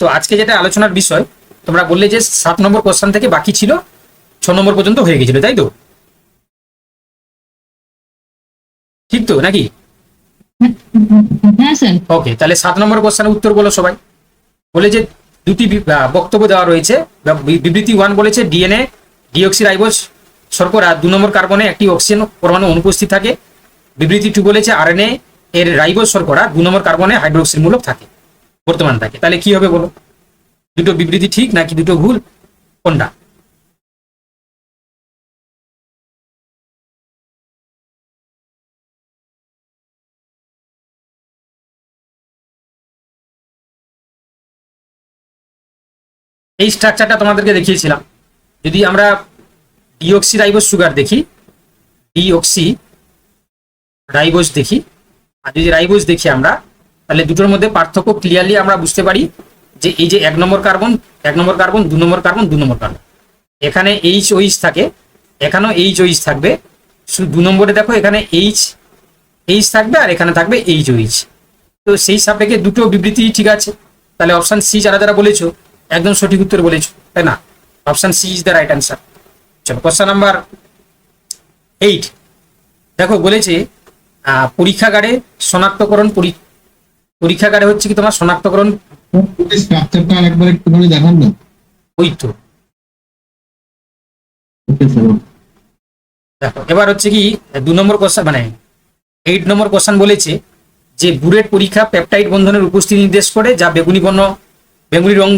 তো আজকে যেটা আলোচনার বিষয়, তোমরা বললে যে 7 নম্বর কোশ্চেন থেকে বাকি ছিল 6 নম্বর পর্যন্ত হয়ে গেছিল, তাই তো? ঠিক তো নাকি? হ্যাঁ স্যার। ওকে, তাহলে 7 নম্বর কোশ্চেনের উত্তর বলো সবাই। বলে যে দুটি বক্তব্য দেওয়া রয়েছে। বিবৃতি 1 বলেছে ডিএনএ ডিঅক্সিরাইবোজ শর্করা 2 নম্বর কার্বনে একটি অক্সিজেন পরমাণু অনুপস্থিত থাকে। বিবৃতি 2 বলেছে আরএনএ এর রাইবোজ শর্করা 2 নম্বর কার্বনে হাইড্রোক্সিল মূলক থাকে, বর্তমান থাকে। তাহলে কি হবে বলো? দুটো বিবৃতি ঠিক নাকি দুটো ভুল, কোনটা? এই স্ট্রাকচারটা তোমাদেরকে দেখিয়েছিলাম। যদি আমরা ডিঅক্সি রাইবোজ সুগার দেখি, ডিঅক্সি রাইবোজ দেখি, আর যদি রাইবোজ দেখি আমরা, তাহলে দুটোর মধ্যে পার্থক্য ক্লিয়ারলি আমরা বুঝতে পারি যে এই যে 1 নম্বর কার্বন 1 নম্বর কার্বন 2 নম্বর কার্বন 2 নম্বর কার্বন, এখানে এইচ ওইচ থাকে, এখানেও এইচ ওইচ থাকবে। শুধু 2 নম্বরে দেখো এখানে এইচ এইচ থাকবে আর এখানে থাকবে এইচ ওইচ। তো সেই সাপেক্ষে দুটো বিবৃতি ঠিক আছে। তাহলে অপশন সি যারা যারা বলেছো একদম সঠিক উত্তর বলেছো, তাই না? Option C is the right answer. চলো কোশ্চেন নাম্বার 8 দেখো, বলেছে পরীক্ষাগারে শনাক্তকরণ পরীক্ষাগারে হচ্ছে কি তোমার শনাক্তকরণ। স্ট্রাকচারটা আরেকবার একটুখানি দেখান না। ওই তো ওকে স্যার। দেখো, এবার হচ্ছে কি 2 নম্বর কোশ্চেন, মানে 8 নম্বর কোশ্চেন বলেছে যে বুরেট পরীক্ষা পেপটাইড বন্ধনের উপস্থিতি নির্দেশ করে যা বেগুনি রং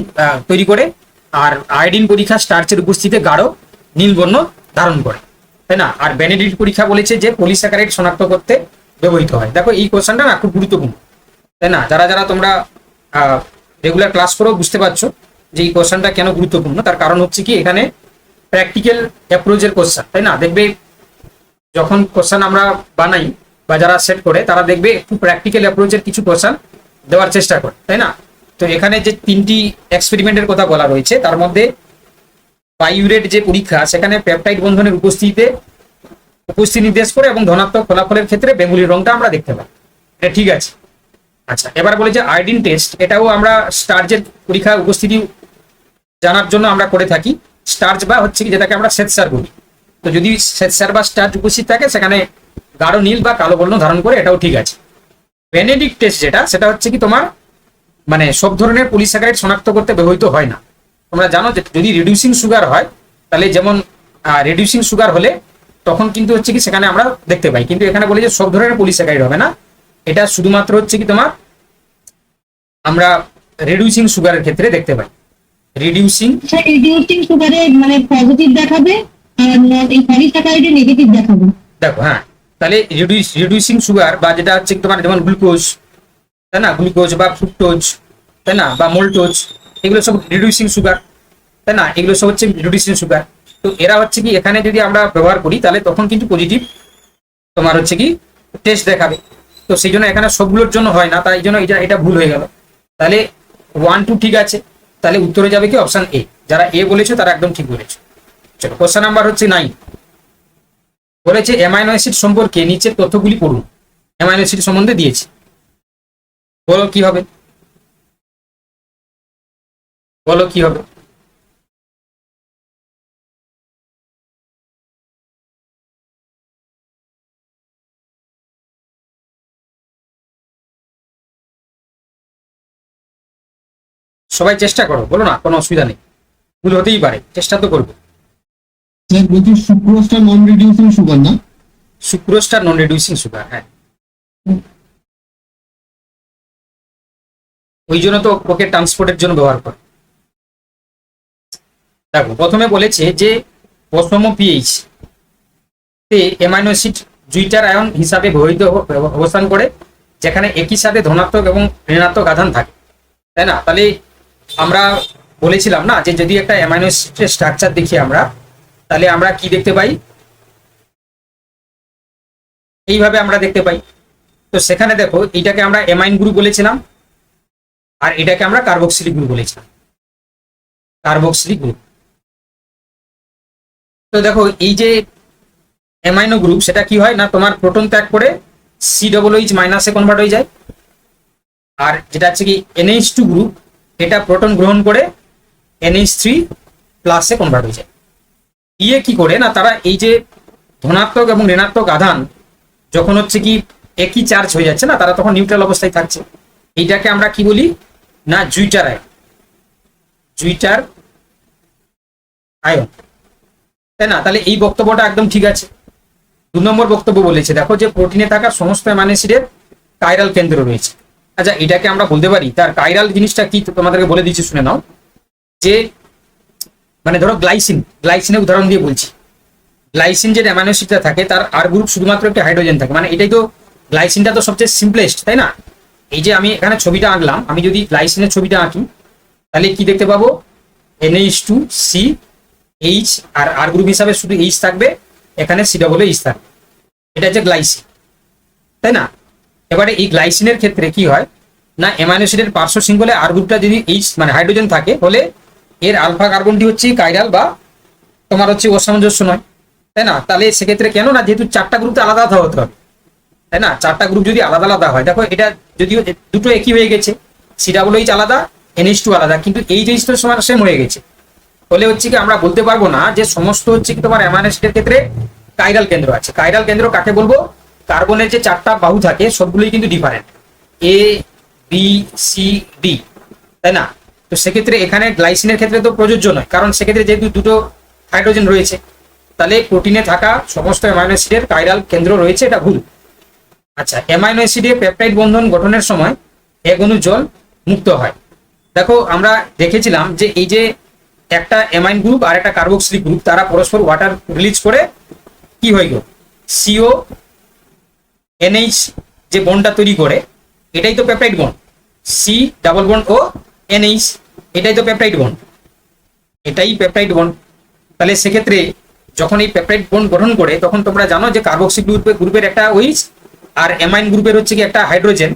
তৈরি করে, আর আয়োডিন পরীক্ষা স্টার্চের উপস্থিতিতে গাঢ় নীল বর্ণ ধারণ করে, তাই না? আর বেনেডিক্ট পরীক্ষা বলেছে যে পলিস্যাকারাইড শনাক্ত করতে ব্যবহৃত হয়। দেখো এই কোশ্চেনটা না খুব গুরুত্বপূর্ণ, তাই না? যারা যারা তোমরা রেগুলার ক্লাস করেও বুঝতে পারছো যে এই কোশ্চেনটা কেন গুরুত্বপূর্ণ। তার কারণ হচ্ছে কি এখানে প্র্যাকটিক্যাল অ্যাপ্রোচের কোশ্চেন, তাই না? দেখবে যখন কোশ্চেন আমরা বানাই বা যারা সেট করে তারা দেখবে একটু প্র্যাকটিক্যাল অ্যাপ্রোচের কিছু কোশ্চেন দেওয়ার চেষ্টা করে, তাই না? তো এখানে যে 3টি এক্সপেরিমেন্টের কথা বলা রয়েছে তার মধ্যে পাইউরেট যে পরীক্ষা, সেখানে পেপটাইড বন্ধনের উপস্থিতি নির্দেশ করে এবং ধনাত্মক ফলাফলের ক্ষেত্রে বেঙ্গুলি রংটা আমরা দেখতে পাই। এটা ঠিক আছে। আচ্ছা, এবার বলে যে আয়োডিন টেস্ট, এটাও আমরা স্টার্চের পরীক্ষা উপস্থিতি জানার জন্য আমরা করে থাকি। স্টার্চ বা হচ্ছে কি যেটাকে আমরা শ্বেতসার বলি। তো যদি শ্বেতসার বা স্টার্চ উপস্থিত থাকে সেখানে গাঢ় নীল বা কালো বর্ণ ধারণ করে, এটাও ঠিক আছে। বেনেডিক্ট টেস্ট যেটা, সেটা হচ্ছে কি তোমার মানে সব ধরনের পলিস্যাকারাইড শনাক্ত করতে ব্যবহৃত হয় না। তোমরা জানো যে যদি রিডিউসিং সুগার হয়, তাহলে যেমন রিডিউসিং সুগার হলে তখন কিন্তু হচ্ছে কি সেখানে আমরা দেখতে পাই, কিন্তু এখানে বলে যে সব ধরনের পলিস্যাকারাইড হবে না, এটা শুধুমাত্র হচ্ছে কি তোমার আমরা রিডিউসিং সুগারের ক্ষেত্রে দেখতে পাই। রিডিউসিং সুগারে মানে পজিটিভ দেখাবে আর এই পলিস্যাকারাইডে নেগেটিভ দেখাবে। দেখো, হ্যাঁ, তাহলে রিডিউসিং সুগার বা যেটা হচ্ছে তোমার যেমন গ্লুকোজ, তাই না? গ্লুকোজ বা ফ্রুক্টোজ, তাই না? বা মোল্টোজ, এগুলো সব রিডিউসিং সুগার, তাই না? এগুলো সব হচ্ছে রিডিউসিং সুগার। তো এরা হচ্ছে কি এখানে যদি আমরা ব্যবহার করি তাহলে তখন কিন্তু পজিটিভ তোমার হচ্ছে কি টেস্ট দেখাবে। তো সেই জন্য এখানে সবগুলোর জন্য হয় না, তাই জন্য এটা ভুল হয়ে গেল। তাহলে 1 2 ঠিক আছে। তাহলে উত্তরে যাবে কি অপশন এ। যারা এ বলেছো তারা একদম ঠিক বলেছো। চলো কোশ্চেন নাম্বার হচ্ছে 9 বলেছে অ্যামাইনো অ্যাসিড সম্পর্কে নিচের তথ্যগুলি পড়ুন। অ্যামাইনো অ্যাসিড সম্বন্ধে দিয়েছে, বলো কি হবে, বলো কি হবে? সবাই চেষ্টা করো, বলো না, কোনো অসুবিধা নেই, ভুল হতেই পারে, চেষ্টা তো করবো। স্যার বলছি সুক্রোজটা নন রিডিউসিং সুগার না? সুক্রোজটা নন রিডিউসিং সুগার, হ্যাঁ। ওই জন্য তো ওকে ট্রান্সপোর্টের জন্য ব্যবহার করে। দেখো প্রথমে বলেছে যে অসম পিএইচ তে অ্যামাইনো অ্যাসিড জুইটার আয়ন হিসাবে ব্যবহৃত অবস্থান করে, যেখানে একই সাথে ধনাত্মক এবং ঋণাত্মক আধান থাকে, তাই না? তাহলে আমরা বলেছিলাম না যে যদি একটা অ্যামাইনো অ্যাসিডের স্ট্রাকচার দেখি আমরা, তাহলে আমরা কি দেখতে পাই, এইভাবে আমরা দেখতে পাই। তো সেখানে দেখো এটাকে আমরা অ্যামাইন গ্রুপ বলেছিলাম আর এটাকে আমরা কার্বক্সিলিক গ্রুপ বলেছিলাম, কার্বক্সিলিক গ্রুপ। তো দেখো এই যে অ্যামাইনো গ্রুপ, সেটা কি হয় না তোমার প্রোটন ত্যাগ করে COOH মাইনাসে কনভার্ট হয়ে যায়। আর যেটা হচ্ছে কি NH2 গ্রুপ, এটা প্রোটন গ্রহণ করে NH3 প্লাসে কনভার্ট হয়ে যায়। দিয়ে কি করে না, তারা এই যে ধনাত্মক এবং ঋণাত্মক আধান যখন হচ্ছে কি একই চার্জ হয়ে যাচ্ছে না, তারা তখন নিউট্রাল অবস্থায় থাকছে। এইটাকে আমরা কি বলি না, জুইটার আয়ন, জুইটার আয়ন, তাই না? তাহলে এই বক্তব্যটা একদম ঠিক আছে। 2 নম্বর বক্তব্য বলেছে, দেখো যে প্রোটিনে থাকা সমস্ত অ্যামাইনো অ্যাসিডের কাইরাল কেন্দ্র রয়েছে। আচ্ছা, এটাকে আমরা বলতে পারি তার কাইরাল জিনিসটা কি, তোমাদেরকে বলে দিচ্ছি, শুনে নাও। যে মানে ধরো গ্লাইসিনের উদাহরণ দিয়ে বলছি। গ্লাইসিন যে অ্যামাইনো অ্যাসিডটা থাকে তার আর গ্রুপ শুধুমাত্র একটা হাইড্রোজেন থাকে, মানে এটাই তো গ্লাইসিনটা তো সবচেয়ে সিম্পলেস্ট, তাই না? এই যে আমি এখানে ছবিটা আঁকলাম, আমি যদি গ্লাইসিনের ছবিটা আঁকি তাহলে কি দেখতে পাবো, NH2CH, আর আর গ্রুপ হিসাবে শুধু H থাকবে, এখানে COOH থাকবে। এটা হচ্ছে গ্লাইসিন, তাই না? এবারে এই গ্লাইসিনের ক্ষেত্রে কি হয় না, অ্যামাইনো অ্যাসিডের পার্শ্ব শৃঙ্খলে আর গ্রুপটা যদি H মানে হাইড্রোজেন থাকে, হলে এর আলফা কার্বনটি হচ্ছে কাইরাল বা তোমার হচ্ছে অসামঞ্জস্য নয়, তাই না? তাহলে সেক্ষেত্রে কেন না, যেহেতু 4টা গ্রুপে আলাদা আলাদা হতে হবে, তাই না? 4টা গ্রুপ যদি আলাদা আলাদা হয়, দেখো এটা যদিও দুটো একই হয়ে গেছে, COOH আলাদা, NH2 আলাদা, কিন্তু এই জিনিসটা সমান সেম হয়ে গেছে। ফলে হচ্ছে কি আমরা বলতে পারবো না যে সমস্ত হচ্ছে কি তোমার অ্যামাইনো অ্যাসিডের ক্ষেত্রে কাইরাল কেন্দ্র আছে। কাইরাল কেন্দ্র কাকে বলবো, কার্বনের যে 4টা বাহু থাকে সবগুলোই কিন্তু ডিফারেন্ট, ABCD, তাই না? তো সেক্ষেত্রে এখানে গ্লাইসিনের ক্ষেত্রে তো প্রযোজ্য নয়, কারণ সেক্ষেত্রে যেহেতু দুটো হাইড্রোজেন রয়েছে, তাহলে প্রোটিনে থাকা সমস্ত অ্যামাইনো অ্যাসিডের কাইরাল কেন্দ্র রয়েছে, এটা ভুল। আচ্ছা, অ্যামাইনো অ্যাসিডে পেপটাইড বন্ধন গঠনের সময় এক অণু জল মুক্ত হয়। দেখো আমরা দেখেছিলাম যে এই যে একটা অ্যামাইন গ্রুপ আর একটা কার্বক্সিলিক গ্রুপ, তারা পরস্পর ওয়াটার রিলিজ করে কি হয়ে গেল, CONH যে বন্ডটা তৈরি করে, এটাই তো পেপটাইড বন্ড, C+O NH, এটাই তো পেপটাইড বন্ড, এটাই পেপটাইড বন্ড। তাহলে সেক্ষেত্রে যখন এই পেপটাইড বন্ড গঠন করে, তখন তোমরা জানো যে কার্বক্সিল গ্রুপের একটা OH আর অ্যামাইন গ্রুপের হচ্ছে কি একটা হাইড্রোজেন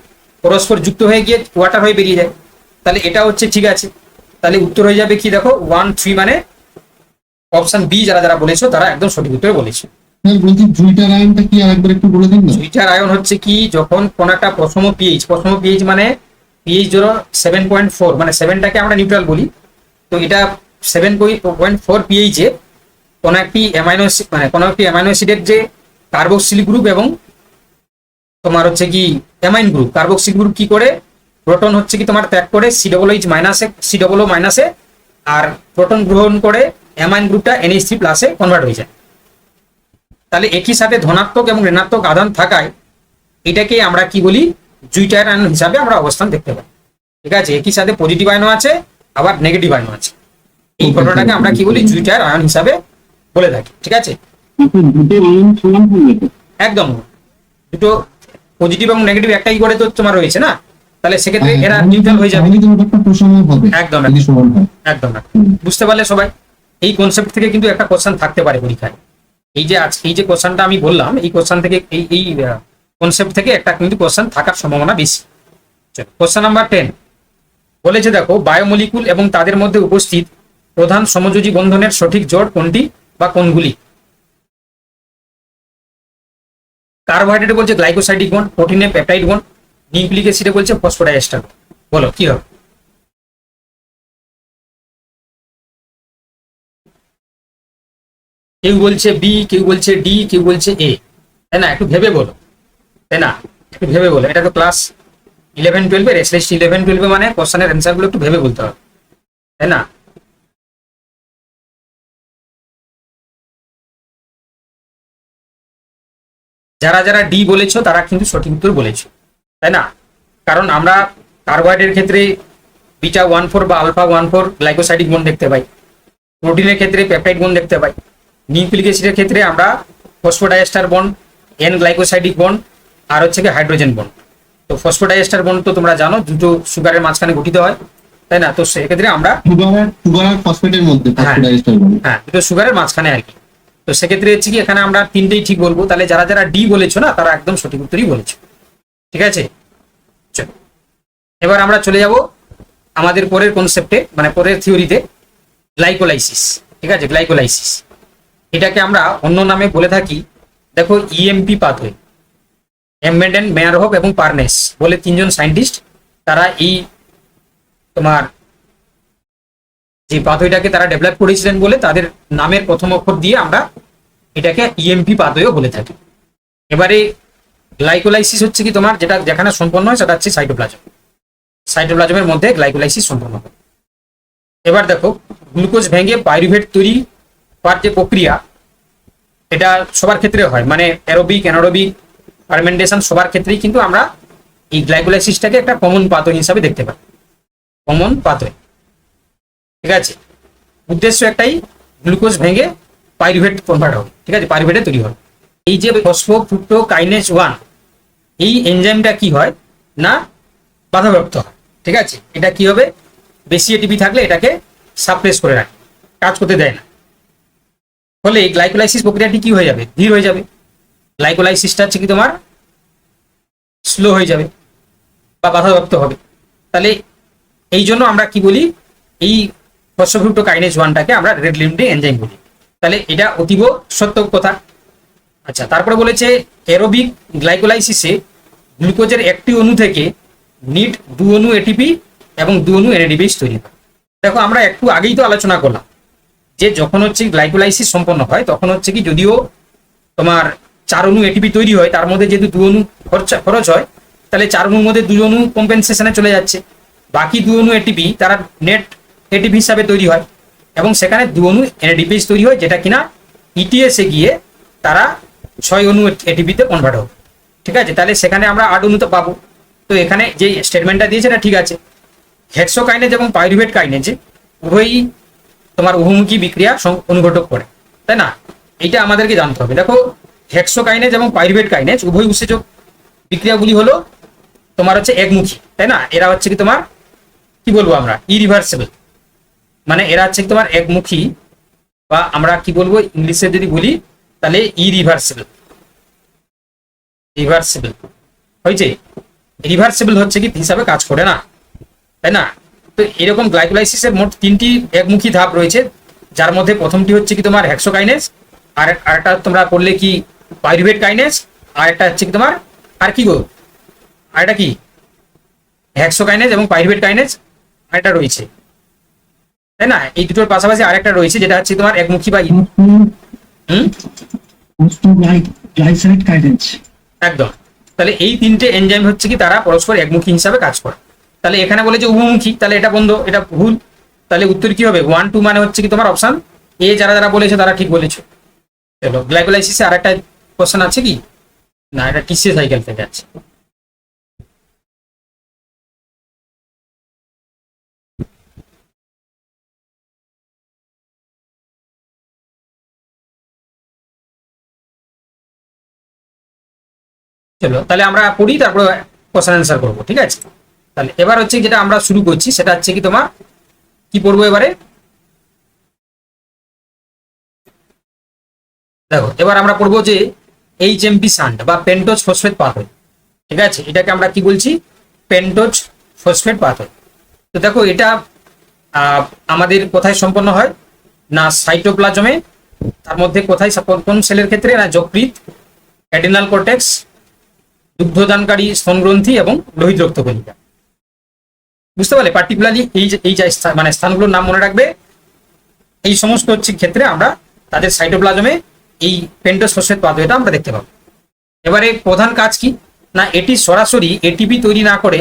পরস্পর যুক্ত হয়ে গিয়ে ওয়াটার হয়ে বেরিয়ে যায়। তাহলে এটা হচ্ছে ঠিক আছে। তাহলে উত্তর হয়ে যাবে কি, দেখো 1, 3, মানে অপশন বি। যারা যারা বলেছো তারা একদম সঠিক উত্তর বলেছো। স্যার বলছি জুইটার আয়নটা কি আরেকবার একটু বলে দিন না। জুইটার আয়ন হচ্ছে কি, যখন কোন একটা প্রথম পিএইচ মানে পিএইচ ধরো 7.4, মানে 7টাকে আমরা নিউট্রাল বলি, তো এটা 7.4 পিএইচে কোন একটি অ্যামাইনো মানে কোন একটি অ্যামাইনো অ্যাসিডের যে কার্বক্সিল গ্রুপ এবং তোমার হচ্ছে কি অ্যামাইন গ্রুপ, কার্বক্সিল গ্রুপ কি করে, প্রোটন হচ্ছে কি তোমার ত্যাগ করে COO মাইনাসে, আর প্রোটন গ্রহণ করে অ্যামাইন গ্রুপটা NH3 প্লাসে কনভার্ট হয়ে যায়। তাহলে একই সাথে ধনাত্মক এবং ঋণাত্মক আধান থাকায় এটাকে আমরা কি বলি, জুইটার আয়ন হিসাবে আমরা অবস্থান দেখতে পাই। ঠিক আছে, একই সাথে পজিটিভ আয়নও আছে, আবার নেগেটিভ আয়নও আছে। এই ঘটনাটাকে আমরা কি বলি, জুইটার আয়ন হিসাবে বলে থাকি। ঠিক আছে, দুটো আয়ন সমান হবে তো? একদম। দুটো পজিটিভ এবং নেগেটিভ একটাই করে তো তোমার রয়েছে না, তাহলে সেক্ষেত্রে এরা নিউট্রাল হয়ে যাবে। তাহলে তো ব্যাপারটা প্রসঙ্গ হবে একদম যদি সমান হয়। একদম বুঝতে পারলে সবাই? এই কনসেপ্ট থেকে কিন্তু একটা কোশ্চেন থাকতে পারে পরীক্ষায়। এই যে কোশ্চেনটা আমি বললাম, এই কোশ্চেন থেকে এই কনসেপ্ট থেকে একটা কিন্তু কোশ্চেন থাকার সম্ভাবনা বেশি। কোশ্চেন নাম্বার 10 বলেছে, দেখো বায়োমলিকুল এবং তাদের মধ্যে উপস্থিত প্রধান সমযোজী বন্ধনের সঠিক জোড় কোনটি বা কোনগুলি? কার্বোহাইড্রেটে বলছে গ্লাইকোসাইডিক বন্ড, প্রোটিনে পেপটাইড বন্ড, নিউক্লিক অ্যাসিডে বলছে ফসফোডাইএস্টার। বলো কি হবে? কেউ বলছে বি, কেউ বলছে ডি, কেউ বলছে এ, তাই না? একটু ভেবে বলো, তাই না? একটু ভেবে বলো। এটা তো ক্লাস 11-12 এসএসসি 11-12 মানে কোশ্চেনের অ্যান্সার গুলো একটু ভেবে বলতে হবে, তাই না? যারা যারা ডি বলেছো তারা কিন্তু সঠিক উত্তর বলেছো, তাই না? কারণ আমরা কার্বোহাইড্রেটের ক্ষেত্রে β14 বা α14 গ্লাইকোসাইডিক বন্ড দেখতে পাই, প্রোটিনের ক্ষেত্রে পেপটাইড বন্ড দেখতে পাই, নিউক্লিক অ্যাসিডের ক্ষেত্রে আমরা phosphodiester bond, N glycosidic bond, আর হচ্ছে কি হাইড্রোজেন বন্ড। তো ফসফোডাইএস্টার বন্ড তো তোমরা জানো দুটো সুগারের মাঝখানে গঠিত হয়, তাই না? তো সেক্ষেত্রে আমরা সুগার আর ফসফেটের মধ্যে ফসফোডাইএস্টার বলে। হ্যাঁ, দুটো সুগারের মাঝখানে আর কি। তো সেক্ষেত্রে হচ্ছে কি এখানে আমরা তিনটেই ঠিক বলবো। তাহলে যারা যারা ডি বলেছো না তারা একদম সঠিক উত্তরই বলেছো। ঠিক আছে, চলো এবার আমরা চলে যাব আমাদের পরের কনসেপ্টে, মানে পরের থিওরিতে, গ্লাইকোলাইসিস। ঠিক আছে, গ্লাইকোলাইসিস এটাকে আমরা অন্য নামে বলে থাকি, দেখো ইএমপি পাথওয়ে। এমবেডেন, মেয়ারহফ এবং পার্নেস বলে তিনজন সায়েন্টিস্ট, তারা এই তোমার যে পাথওয়েটাকে তারা ডেভেলপ করেছিলেন বলে তাদের নামের প্রথম অক্ষর দিয়ে আমরা এটাকে ইএমপি পাথওয়েও বলে থাকি। এবারে গ্লাইকোলাইসিস হচ্ছে কি তোমার যেটা যেখানে সম্পন্ন হয় সেটা হচ্ছে সাইটোপ্লাজম। সাইটোপ্লাজমের মধ্যে গ্লাইকোলাইসিস সম্পন্ন হয়। এবার দেখো গ্লুকোজ ভেঙে পাইরুভেট তৈরি হওয়ার যে প্রক্রিয়া, এটা সবার ক্ষেত্রে হয়, মানে অ্যারোবিক অ্যানারোবিক ফার্মেন্টেশন সবার ক্ষেত্রেই কিন্তু আমরা এই গ্লাইকোলাইসিসটাকে একটা কমন পাথওয়ে হিসাবে দেখতে পাই, কমন পাথওয়ে। ঠিক আছে, উদ্দেশ্য একটাই, গ্লুকোজ ভেঙে পাইরুভেট কনভার্ট হবে। ঠিক আছে, পাইরুভেটে তৈরি হবে। এই যে ফসফোফ্রুক্টোকাইনেজ 1 এই এনজাইমটা কি হয় না বাধাপ্রাপ্ত হয়। ঠিক আছে, এটা কি হবে, বেশি এটিপি থাকলে এটাকে সাপ্রেস করে রাখে, কাজ করতে দেয় না। ফলে এই গ্লাইকোলাইসিস প্রক্রিয়াটি কি হয়ে যাবে, ধীর হয়ে যাবে। গ্লাইকোলাইসিসটা হচ্ছে কি তোমার স্লো হয়ে যাবে বা বাধাপ্রাপ্ত হবে। তাহলে এই জন্য আমরা কি বলি, এই ফসফোফ্রুক্টোকাইনেজ 1টাকে আমরা রেড লিমিটিং এনজাইম বলি। তাহলে এটা অতীব সত্য কথা। আচ্ছা, তারপরে বলেছে অ্যারোবিক গ্লাইকোলাইসিসে গ্লুকোজের একটি অণু থেকে নিট 2 অণু এটিপি এবং 2 অণু এনএডিপিএইচ তৈরি হয়। দেখো আমরা একটু আগেই তো আলোচনা করলাম যে যখন হচ্ছে গ্লাইকোলাইসিস সম্পন্ন হয় তখন হচ্ছে কি যদিও তোমার 4 অণু এটিপি তৈরি হয়, তার মধ্যে যেহেতু 2 অণু খরচ হয়, তাহলে 4 অণুর মধ্যে 2 অণু কম্পেনসেশনে চলে যাচ্ছে, বাকি 2 অণু এটিপি তারা নেট এটিপি হিসাবে তৈরি হয় এবং সেখানে 2 অণু এনএডিপিএইচ তৈরি হয়, যেটা কিনা ইটিএসে গিয়ে তারা 6 অণু এটিপিতে কনভার্ট হবে। ঠিক আছে, তাহলে সেখানে আমরা 8 অণু তো পাবো। তো এখানে যে স্টেটমেন্টটা দিয়েছে এটা ঠিক আছে। হেক্সোকাইনেজ এবং পাইরুভেট কাইনেজে উভয়ই তোমার উভমুখী বিক্রিয়া অনুঘটক করে, তাই না? এইটা আমাদেরকে জানতে হবে। দেখো হেক্সোকাইনেজ এবং পাইরুভেট কাইনেজ উভয় উৎসেচক বিক্রিয়াগুলি হলো তোমার হচ্ছে একমুখী, তাই না? এরা হচ্ছে কি তোমার কি বলবো আমরা ইরিভার্সিবল, মানে এরা হচ্ছে কি তোমার একমুখী, বা আমরা কি বলবো ইংলিশে যদি বলি তাহলে ইরিভার্সিবল। রিভার্সিবল হয়েছে, রিভার্সিবল হচ্ছে কি হিসাবে কাজ করে না, তাই না? তো এরকম গ্লাইকোলাইসিসের মোট 3টি একমুখী ধাপ রয়েছে, যার মধ্যে প্রথমটি হচ্ছে কি তোমার হেক্সোকাইনেজ, আর একটা তোমরা করলে কি পাইরুভেট কাইনেজ, আর একটা হচ্ছে কি তোমার আর কি গো আর এটা কি হেক্সোকাইনেজ এবং পাইরুভেট কাইনেজ আরেকটা রয়েছে, তাই না? এই দুটোর পাশাপাশি আরেকটা রয়েছে যেটা হচ্ছে তোমার একমুখী বা গ্লাইসাইড কাইনেজ। একদম। তাহলে এই 3টে এনজাইম হচ্ছে কি তারা পরস্পর একমুখী হিসাবে কাজ করে। তাহলে এখানে বলে যে উভমুখী, তাহলে এটা বন্ধ, এটা ভুল। তাহলে উত্তর কি হবে 1 2 মানে হচ্ছে কি তোমার অপশন এ। যারা যারা বলেছে তারা ঠিক বলেছে। চলো গ্লাইকোলাইসিসে আরেকটা কোশ্চেন আছে কি না, এটা টিসি সাইকেল থেকে আছে। চলো তাহলে আমরা পড়ি, তারপরে কোশ্চেন অ্যান্সার করবো। ঠিক আছে, তাহলে এবার হচ্ছে যেটা আমরা শুরু করছি সেটা হচ্ছে কি তোমার কি পড়বো এবারে। দেখো এবার আমরা পড়বো যে এইচএমপি শান্ট বা পেন্টোজ ফসফেট পাথওয়ে। ঠিক আছে, এটাকে আমরা কি বলছি, পেন্টোজ ফসফেট পাথওয়ে। তো দেখো এটা আমাদের কোথায় সম্পন্ন হয় না সাইটোপ্লাজমে, তার মধ্যে কোথায় কোন সেলের ক্ষেত্রে না যকৃৎ, অ্যাডেনাল কর্টেক্স, দুগ্ধদানকারী স্তনগ্রন্থি এবং লোহিত রক্তকণিকা। বুঝতে পারলে? পার্টিকুলারলি এই যে মানে স্থানগুলোর নাম মনে রাখবে। এই সমস্ত হচ্ছে ক্ষেত্রে আমরা তাদের সাইটোপ্লাজমে এই পেন্টোজ ফসফেট পাথওয়েটা আমরা দেখতে পাবো। এবারে প্রধান কাজ কি না, এটি সরাসরি এটিপি তৈরি না করে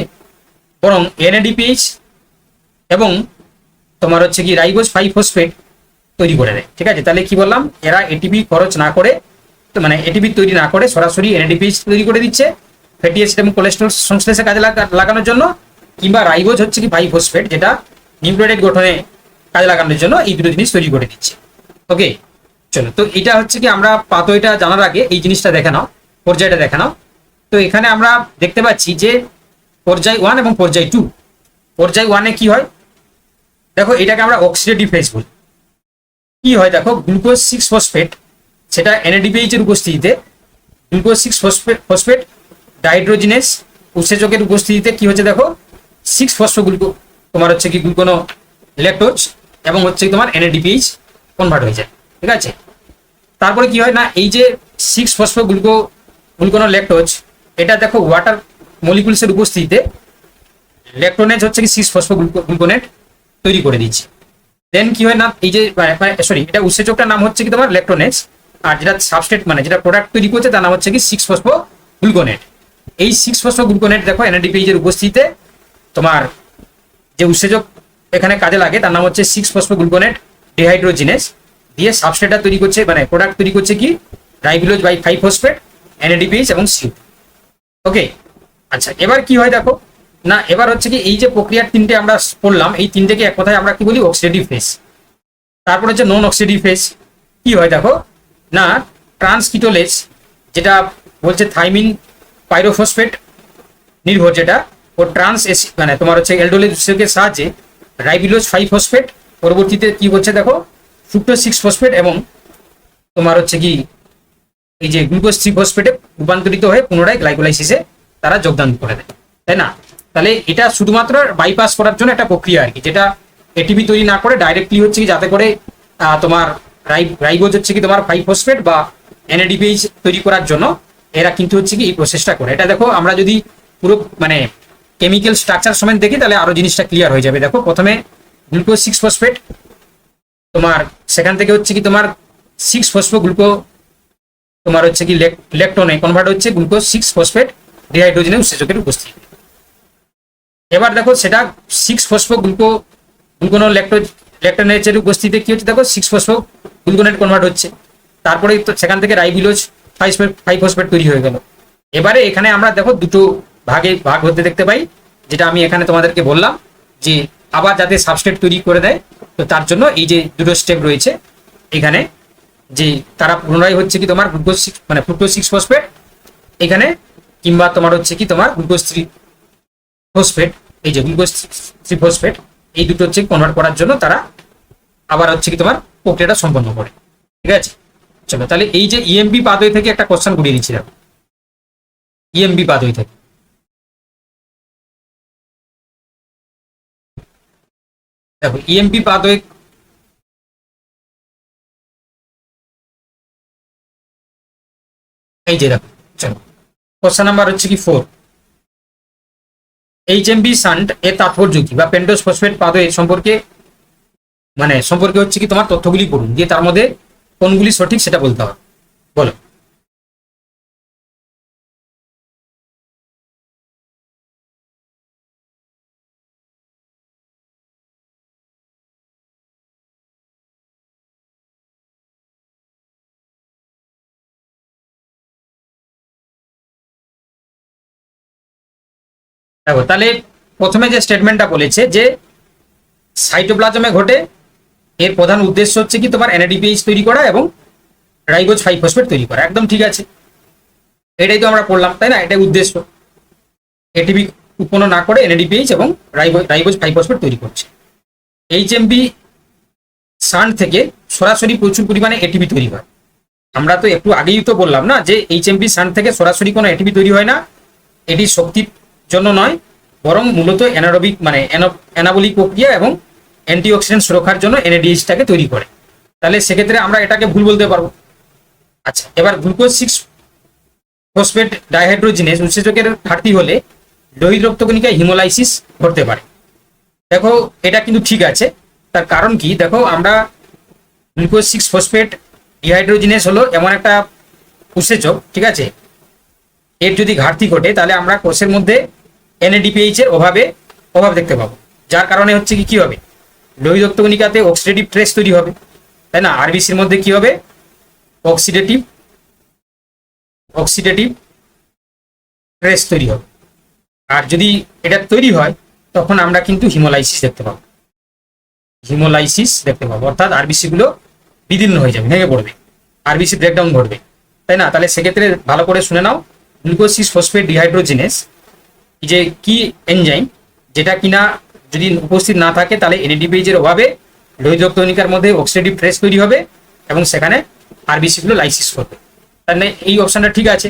বরং এনএডিপিএইচ এবং তোমার হচ্ছে কি রাইবোজ 5 ফসফেট তৈরি করে দেয়। ঠিক আছে, তাহলে কি বললাম, এরা এটিপি খরচ না করে, মানে এটিপি তৈরি না করে সরাসরি এনএডিপিএইচ তৈরি করে দিচ্ছে ফ্যাটি অ্যাসিড এবং কোলেস্টেরল সংশ্লেষে কাজে লাগানোর জন্য, কিংবা রাইবোজ হচ্ছে কি 5 ফসফেট যেটা নিউক্লিওটাইড গঠনে কাজে লাগানোর জন্য এই দুটো জিনিস তৈরি করে দিচ্ছে। ওকে, চলো। তো এটা হচ্ছে কি আমরা পাথওয়েটা জানার আগে এই জিনিসটা দেখে নাও, পর্যায়টা দেখে নাও। তো এখানে আমরা দেখতে পাচ্ছি যে পর্যায় 1 এবং পর্যায় 2। পর্যায় 1-এ কি হয় দেখো, এটাকে আমরা অক্সিডেটিভ ফেজ বলি। কি হয় দেখো, গ্লুকোজ 6 ফসফেট সেটা এনএডিপিএইচ এর উপস্থিতিতে গ্লুকোজ 6 ফসফেট ডাইহাইড্রোজিনেস উৎসেচকের উপস্থিতিতে কি হচ্ছে দেখো 6 ফসফোগ্লুকো তোমার হচ্ছে কি গ্লুকোনো ল্যাকটোজ এবং হচ্ছে তোমার এনএডিপিএইচ কনভার্ট হয়ে যায়। ঠিক আছে, তারপরে কি হয় না, এই যে 6 ফসফোগ্লুকোনো ল্যাকটোজ এটা দেখো ওয়াটার মলিকুলসের উপস্থিতিতে ল্যাকটোনেজ হচ্ছে কি 6 ফসফোগ্লুকোনেট তৈরি করে দিচ্ছে। দেন কি হয় না, এই যে সরি, এটা উৎসেচকটার নাম হচ্ছে কি তোমার ল্যাকটোনেজ, আর যেটা সাবস্ট্রেট মানে যেটা প্রোডাক্ট তৈরি করছে তার নাম হচ্ছে কি 6-ফসফোগ্লুকোনেট। এই 6-ফসফোগ্লুকোনেট দেখো এনএডিপিএইচ এর উপস্থিতিতে তোমার যে উৎসেচক এখানে কাজে লাগে তার নাম হচ্ছে 6-ফসফোগ্লুকোনেট ডিহাইড্রোজিনেস, দিয়ে সাবস্ট্রেটটা তৈরি করছে মানে প্রোডাক্ট তৈরি করছে কি রাইবোজ বাই 5-ফসফেট, এনএডিপিএইচ এবং সিউ। ওকে, আচ্ছা এবার কি হয় দেখো না, এবার হচ্ছে কি এই যে প্রক্রিয়ার তিনটে আমরা পড়লাম, এই তিনটেকে এক কথায় আমরা কি বলি অক্সিডেটিভ ফেজ। তারপর হচ্ছে নন অক্সিডেটিভ ফেজ। কি হয় দেখো না, ট্রান্সকিটোলেজ যেটা বলছে থাইমিন পাইরোফসফেট নির্ভর, যেটা ও ট্রান্স মানে তোমার হচ্ছে এলডোলেজ উৎসেচকের সাহায্যে রাইবিলোজ 5-ফসফেট পরবর্তীতে কি হচ্ছে দেখো ফ্রুক্টোজ 6-ফসফেট এবং তোমার হচ্ছে কি এই যে গ্লুকোজ 3-ফসফেটে রূপান্তরিত হয়ে পুনরায় গ্লাইকোলাইসিসে তারা যোগদান করে দেয়, তাই না? তাহলে এটা শুধুমাত্র বাইপাস করার জন্য একটা প্রক্রিয়া আর কি, যেটা এটিপি তৈরি না করে ডাইরেক্টলি হচ্ছে কি যাতে করে তোমার রাইবোজ হচ্ছে কি তোমার 5-ফসফেট বা এনএডিপিএইচ তৈরি করার জন্য এরা কিন্তু হচ্ছে কি এই প্রসেসটা করে। এটা দেখো আমরা যদি পুরো মানে কেমিক্যাল স্ট্রাকচার সমেত দেখি তাহলে আরো জিনিসটা ক্লিয়ার হয়ে যাবে। দেখো প্রথমে গ্লুকোজ 6-ফসফেট তোমার সেখান থেকে হচ্ছে কি তোমার 6-ফসফোগ্লুকো তোমার হচ্ছে কি ল্যাকটোনে কনভার্ট হচ্ছে গ্লুকোজ 6-ফসফেট ডিহাইড্রোজেনের উৎসেচকের উপস্থিতি। এবার দেখো সেটা 6-ফসফোগ্লুকোনো ল্যাকটোনেজের উপস্থিতিতে কি হচ্ছে দেখো 6-ফসফোগ্লুকোনেট কনভার্ট হচ্ছে, তারপরে তো সেখান থেকে রাইবিলোজ 5-ফসফেট তৈরি হয়ে গেল। এবারে এখানে আমরা দেখো দুটো ভাগ হতে দেখতে পাই, যেটা আমি এখানে তোমাদেরকে বললাম যে আবার যাতে সাবস্ট্রেট তৈরি করে দেয়, তো তার জন্য এই যে দুটো স্টেপ রয়েছে এখানে, যে তারা পুনরায় হচ্ছে কি তোমার গ্লুকোজ মানে ফ্রুক্টোজ 6-ফসফেট এখানে কিংবা তোমার হচ্ছে কি তোমার গ্লুকোজ 3-ফসফেট, এই যে গ্লুকোজ 3-ফসফেট এই দুটো হচ্ছে কনভার্ট করার জন্য তারা আবার হচ্ছে কি তোমার প্রক্রিয়াটা সম্পন্ন করে। ঠিক আছে, চলো তাহলে এই যে ইএমপি পাথওয়ে থেকে একটা কোশ্চেন ঘুরিয়ে দিচ্ছি। দেখো ইএমপি পাথওয়ে থেকে দেখো ইএমপি পাথওয়ে এই যে দেখো, চলো কোশ্চেন নাম্বার হচ্ছে কি 4, এইচএমপি শান্ট এর তাৎপর্য কি বা পেন্টোজ ফসফেট পাথওয়ে সম্পর্কে হচ্ছে কি তোমার তথ্যগুলি পড়ুন, দিয়ে তার মধ্যে কোনগুলি সঠিক সেটা বলতে হবে। বলো। দেখো তাহলে প্রথমে যে স্টেটমেন্টটা বলেছে যে সাইটোপ্লাজমে ঘটে, এর প্রধান উদ্দেশ্য হচ্ছে কি তোমার এনএডিপিএইচ তৈরি করা এবং রাইবোজ 5-ফসফেট তৈরি করা, একদম ঠিক আছে, এটাই তো আমরা পড়লাম, তাই না? এটাই উদ্দেশ্য, এটিপি উৎপন্ন না করে এনএডিপিএইচ এবং রাইবোজ 5-ফসফেট তৈরি করছে। এইচএমপি শান্ট থেকে সরাসরি প্রচুর পরিমাণে এটিপি তৈরি হয়। আমরা তো একটু আগেই তো বললাম না যে এইচএমপি শান্ট থেকে সরাসরি কোনো এটিপি তৈরি হয় না, এটি শক্তির জন্য নয়, বরং মূলত অ্যানারোবিক মানে অ্যানাবলিক প্রক্রিয়া এবং অ্যান্টিঅক্সিডেন্ট সুরক্ষার জন্য এনএডিএইচটাকে তৈরি করে। তাহলে সেক্ষেত্রে আমরা এটাকে ভুল বলতে পারবো। আচ্ছা, এবার গ্লুকোজ 6-ফসফেট ডাইহাইড্রোজিনেজ উৎসেচকের ঘাটতি হলে লোহিত রক্তকণিকায় হিমোলাইসিস ঘটতে পারে। দেখো এটা কিন্তু ঠিক আছে, তার কারণ কি দেখো, আমরা গ্লুকোজ 6-ফসফেট ডিহাইড্রোজিনেজ হলো এমন একটা উৎসেচক, ঠিক আছে, এর যদি ঘাটতি ঘটে তাহলে আমরা কোষের মধ্যে এনএডিপিএইচ এর অভাব দেখতে পাবো, যার কারণে হচ্ছে কি হবে লোহিত রক্তকণিকাতে অক্সিডেটিভ ট্রেস তৈরি হবে, তাই না? আরবিসির মধ্যে কি হবে অক্সিডেটিভ ট্রেস তৈরি হবে, আর যদি এটা তৈরি হয় তখন আমরা কিন্তু হিমোলাইসিস দেখতে পাবো, অর্থাৎ আরবিসি গুলো বিদীর্ণ হয়ে যাবে, ভেঙে পড়বে, আরবিসি ব্রেকডাউন ঘটবে, তাই না? তাহলে সেক্ষেত্রে ভালো করে শুনে নাও, গ্লুকোজ 6-ফসফেট ডিহাইড্রোজিনেজ যে কি এনজাইম, যেটা কিনা যদি উপস্থিত না থাকে তাহলে এনএডিপিএইচ এর অভাবে লোহিত রক্তকণিকার মধ্যে অক্সিডেটিভ ট্রেস তৈরি হবে এবং সেখানে আরবিসি গুলো লাইসিস করবে। তাহলে এই অপশনটা ঠিক আছে।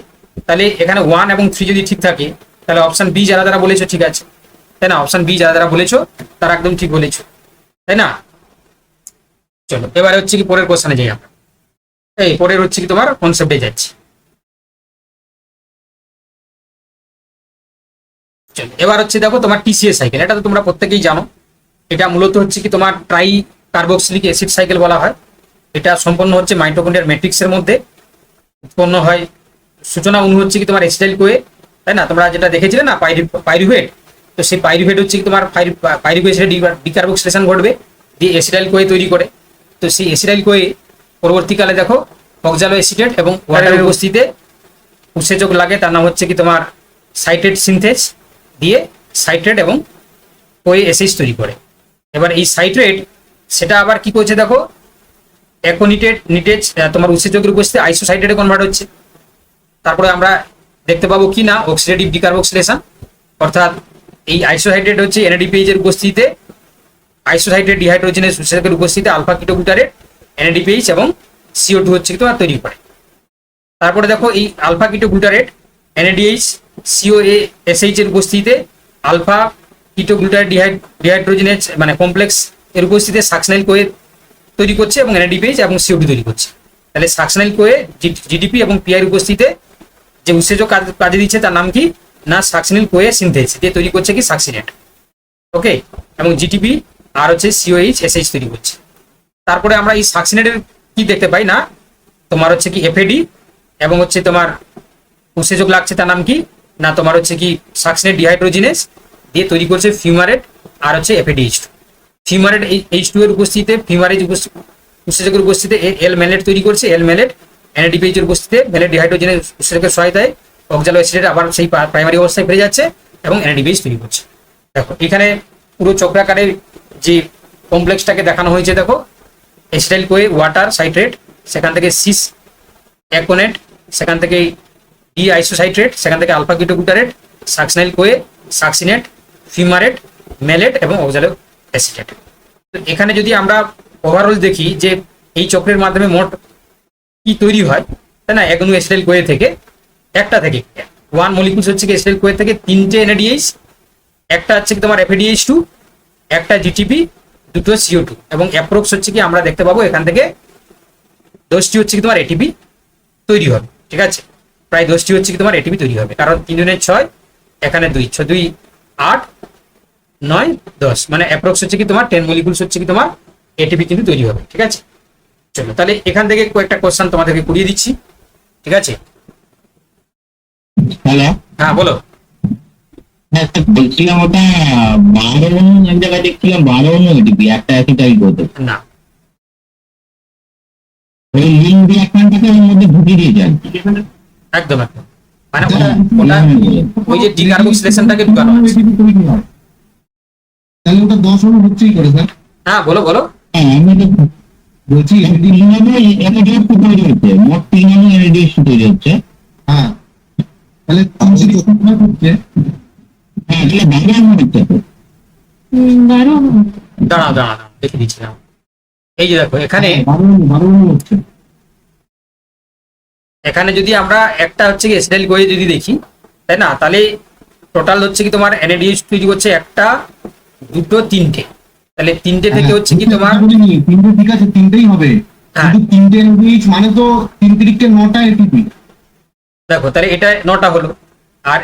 তাহলে এখানে 1 এবং 3 যদি ঠিক থাকে তাহলে অপশন বি যারা বলেছো ঠিক আছে, তাই না? অপশন বি যারা বলেছো তারা একদম ঠিক বলেছো, তাই না? চলো এবারে হচ্ছে কি পরের কোশ্চেনে যাই আমরা। এই পরের হচ্ছে কি তোমার কনসেপ্টে যাচ্ছি। চলো এবার হচ্ছে দেখো তোমার টিসিএস সাইকেল, এটা তো তোমরা প্রত্যেকেই জানো, এটা মূলত হচ্ছে কি তোমার কার্বক্সিলিক অ্যাসিড সাইকেল বলা হয়। এটা সম্পন্ন হচ্ছে মাইটোকন্ড্রিয়ার ম্যাট্রিক্সের মধ্যে। উৎপন্ন হয় সূচনা অণু হচ্ছে কি তোমার এসিটাইল কোয়ে, তাই না? তোমরা যেটা দেখেছিলে না পাইরুভেট, তো সেই পাইরুভেট হচ্ছে কি তোমার পাইরুভিক অ্যাসিডের ডিকার্বক্সিলেশন ঘটবে, দিয়ে এসিটাইল কোয়ে তৈরি করে। তো সেই এসিটাইল কোয়ে পরবর্তীকালে দেখো অক্সালো অ্যাসিটেট এবং ওয়াটারের উপস্থিতিতে উৎসেচক লাগে, তার নাম হচ্ছে কি তোমার সাইট্রেট সিনথেস, দিয়ে সাইট্রেট এবং কোয়ে এসিড তৈরি করে। এবার এই সাইট্রেট সেটা আবার কি করছে দেখো, অ্যাকোনিটেড নিটেজ তোমার উৎসেচকের উপস্থিতি আইসোসাইট্রেটে কনভার্ট হচ্ছে। তারপরে আমরা দেখতে পাবো কি না অক্সিডেটিভ ডিকার্বক্সিলেশন, অর্থাৎ এই আইসোহাইড্রেট হচ্ছে এনএডিপিএইচ এর উপস্থিতিতে আইসোহাইড্রেট ডিহাইড্রোজেনের উৎসেচকের উপস্থিতিতে আলফা কিটোগ্লুটারেট এনএডিপিএইচ এবং CO2 হচ্ছে কি তোমার তৈরি করে। তারপরে দেখো এই আলফা কিটোগ্লুটারেট এনএডিএইচ COA-SH এর উপস্থিতিতে আলফা কিটোগ্লুটারেট ডিহাইড্রোজেনেজ মানে কমপ্লেক্স এর উপস্থিতিতে সাকসিনাইল কোয়ে তৈরি করছে এবং এনএডিপিএইচ এবং CO2 তৈরি করছে। তাহলে সাকসিনাইল কোয়ে জিডিপি এবং পিআই উপস্থিতিতে যে উৎসেচক কাজে দিচ্ছে তার নাম কি না সাকসিনিল কোয়ে সিনথেস, দিয়ে তৈরি করছে কি সাকসিনেট। ওকে, এবং জিটিপি আর হচ্ছে COH-SH তৈরি করছে। তারপরে আমরা এই সাকসিনেটের কি দেখতে পাই না তোমার হচ্ছে কি FAD এবং হচ্ছে তোমার উৎসেচক লাগছে তার নাম কি না তোমার হচ্ছে কি সাকসিনেট ডিহাইড্রোজিনেস, দিয়ে তৈরি করছে ফিউমারেট আর হচ্ছে FADH2। ফিউমারেট H2 এর উপস্থিতিতে ফিউমারেজ উৎসেচকের উপস্থিতিতে এল ম্যালেট তৈরি করছে, এল ম্যালেট এনএডিপিএইচ এর উপস্থিতিতে ম্যালেট ডিহাইড্রোজেনের উৎসেচকের সহায়তায় অক্সালো অ্যাসিডেট আবার সেই প্রাইমারি অবস্থায় ফিরে যাচ্ছে এবং এনএডিপিএইচ তৈরি করছে। দেখো এখানে পুরো চক্রাকারে যে কমপ্লেক্সটাকে দেখানো হয়েছে, দেখো এসিটাইল কোয়ে ওয়াটার সাইট্রেট, সেখান থেকে সিস অ্যাকোনেট, সেখান থেকে ডি আইসোসাইট্রেট, সেখান থেকে alpha কিটোগ্লুটারেট, succinyl Koi, succinate, fumarate, mallet এবং অক্সালো অ্যাসিটেট। তো এখানে যদি আমরা ওভারঅল দেখি যে এই চক্রের মাধ্যমে মোট কি তৈরি হয়, তাই না? এক অণু এসিটাইল কোয়ে থেকে একটা থেকে ওয়ান মলিকুলস হচ্ছে কি এসিটাইল কোয়ে থেকে তিনটে এনএডিএইচ, একটা হচ্ছে কি তোমার FADH2, একটা জিটিপি, দুটো CO2 এবং অ্যাপ্রক্স হচ্ছে কি আমরা দেখতে পাবো এখান থেকে 10টি হচ্ছে কি তোমার এটিপি তৈরি হবে। ঠিক আছে, প্রায় 10টি হচ্ছে কি তোমার এটিপি তৈরি হবে, কারণ 3 দুগুণে 6, এখানে 2, 6 2 8 9 10, মানে অ্যাপ্রক্স হচ্ছে কি তোমার 10 মলিকুলস হচ্ছে কি তোমার এটিপি কিন্তু তৈরি হবে। ঠিক আছে, চলো তাহলে এখান থেকে কয়েকটা কোশ্চেন তোমাদেরকে করিয়ে দিচ্ছি। ঠিক আছে, হ্যালো, হ্যাঁ বলো। হ্যাঁ স্যার বলছিলাম ওটা 12 অণু, এক জায়গায় দেখছিলাম 12 অণু এটিপি একটা অ্যাসিটাইল করতে, না, ওই লিঙ্ক রিঅ্যাকশনটাকে ওর মধ্যে ঢুকিয়ে দিয়ে যায়। একদম একদম, মানে ওটা ওই যে ডিকার্বক্সিলেশনটাকে ঢুকানো হচ্ছে। তাহলে ওটা 10 অণু হচ্ছেই করে স্যার। হ্যাঁ বলো বলো। হ্যাঁ আমি তো বলছি এনএডিএস তৈরি হচ্ছে, মোট 3 অণু এনএডিএস তৈরি হচ্ছে। হ্যাঁ তাহলে 3 হচ্ছে, হ্যাঁ তাহলে 12 অণু হচ্ছে তো। দাঁড়াও, দাঁড়াও দাঁড়াও দাঁড়াও, দেখে দিচ্ছি না। এই যে দেখো এখানে 12 অণু হচ্ছে। এখানে যদি আমরা একটা হচ্ছে কি এসিটাইল কোয়ে যদি দেখি, তাই না, তাহলে টোটাল হচ্ছে কি তোমার এনএডিএইচ তৈরি করছে একটা, দুটো, তিনটে। তাহলে তিনটে থেকে হচ্ছে কি তোমার তিনটে, ঠিক আছে তিনটেই হবে, হ্যাঁ। কিন্তু তিনটে এনএডিএইচ মানে তো 3 তিরিকে 9টা এটিপি। দেখো তাহলে এটা 9টা হলো, আর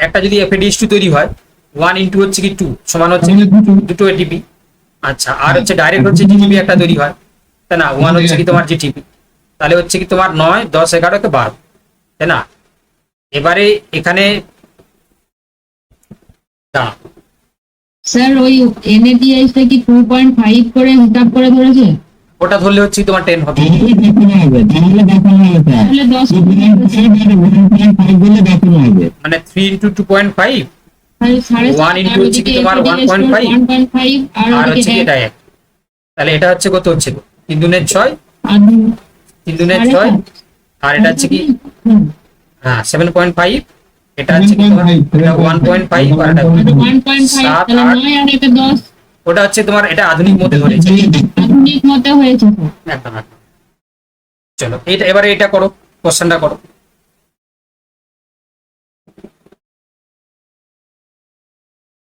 একটা যদি FADH2 তৈরি হয় 1 ইন্টু হচ্ছে কি 2 সমান হচ্ছে কি দুটো এটিপি। আচ্ছা, আর হচ্ছে ডাইরেক্ট হচ্ছে জিটিপি একটা তৈরি হয়, তাই না? 1 হচ্ছে কি তোমার জিটিপি, তাহলে হচ্ছে কি তোমার 9 10 11 কে 12, তাই না? এবারে এখানে দাঁড়াও, স্যার ওই NADH টা কি 2.5 করে হিসাব করে ধরেছে? ওটা ধরলে হচ্ছে কি তোমার 10 হবে। তাহলে 10 মানে 3 ইন্টু 2.5, সাড়ে 1 ইন্টু হচ্ছে কি তোমার 1.5, 1.5 আর আর হচ্ছে কি ওদিকে এটা 1, তাহলে এটা হচ্ছে কত হচ্ছে 3 দুগুণে 6, 3 দুগুণে 6, আর এটা হচ্ছে কি হ্যাঁ 7.5, এটা হচ্ছে কি তোমার 1.5, আর এটা 1.5 7 তাহলে 8, 9 আর এটা 10 ওটা হচ্ছে তোমার এটা আধুনিক মতে ধরেছে। আধুনিক মতে হয়েছে স্যার। একদম একদম। চলো এটা এবারে এটা করো, কোশ্চেনটা করো।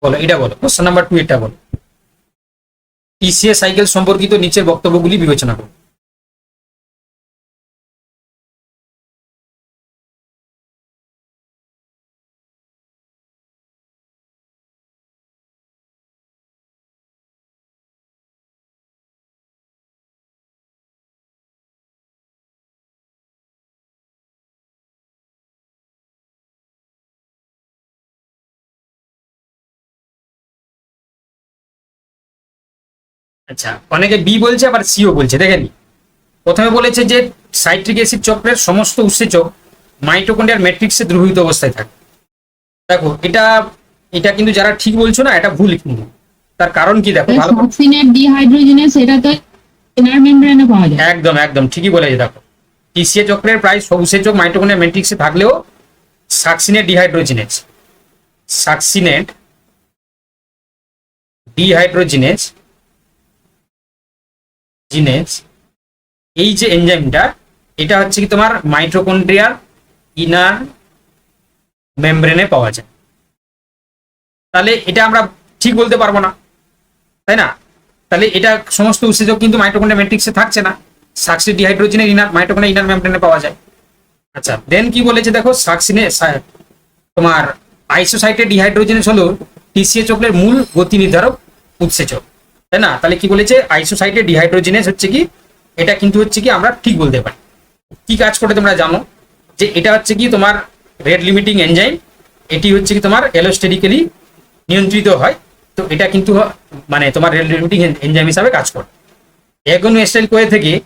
বলো এটা বলো, কোশ্চেন নাম্বার 2 এটা বলো। PCA সাইকেল সম্পর্কিত নিচের বক্তব্যগুলি বিবেচনা করো। আচ্ছা, অনেকে বি বলছে আবার সিও বলছে, দেখেন প্রথমে বলেছে যে সাইট্রিক অ্যাসিড চক্রের সমস্ত উৎসেচক মাইটোকন্ড্রিয়ার ম্যাট্রিক্সে দ্রবীভূত অবস্থায় থাকে। দেখো এটা এটা কিন্তু যারা ঠিক বলছো না, এটা ভুল কিন্তু। তার কারণ কি দেখো ভালো করে- সাকসিনেট ডিহাইড্রোজেনেস সেটা তো ইনার মেমব্রেনে পাওয়া যায়। একদম একদম ঠিকই বলেছে। দেখো টিসিএ চক্রের প্রায় সব উৎসেচক মাইটোকন্ড্রিয়ার ম্যাট্রিক্সে থাকলেও সাকসিনেট ডিহাইড্রোজিনেজ এই যে এনজাইমটা, এটা হচ্ছে কি তোমার মাইটোকন্ড্রিয়ার ইনার মেমব্রেনে পাওয়া যায়। তাহলে এটা আমরা ঠিক বলতে পারবো না, তাই না? তাহলে এটা সমস্ত উৎসেচক কিন্তু মাইটোকন্ড্রিয়া ম্যাট্রিক্সে থাকছে না, সাকসিনেট ডিহাইড্রোজিনের ইনার মাইটোকন্ড্রিয়া ইনার মেমব্রেনে পাওয়া যায়। আচ্ছা, দেন কি বলেছে দেখো, তোমার আইসোসাইটেড ডিহাইড্রোজেনেস হলো টিসিএ চক্রের মূল গতি নির্ধারক উৎসেচক, তাই না? তাহলে কি বলেছে, আইসোসাইটেড ডিহাইড্রোজেনেস হচ্ছে কি, এটা কিন্তু হচ্ছে কি আমরা ঠিক বলতে পারি। কি কাজ করে তোমরা জানো যে এটা হচ্ছে কি তোমার রেট লিমিটিং এনজাইম, এটি হচ্ছে কি তোমার অ্যালোস্টেটিক্যালি নিয়ন্ত্রিত হয়। তো এটা কিন্তু মানে তোমার রেট লিমিটিং এনজাইম হিসাবে কাজ করে। এগোনো এস্টাইল কোয়ে থেকে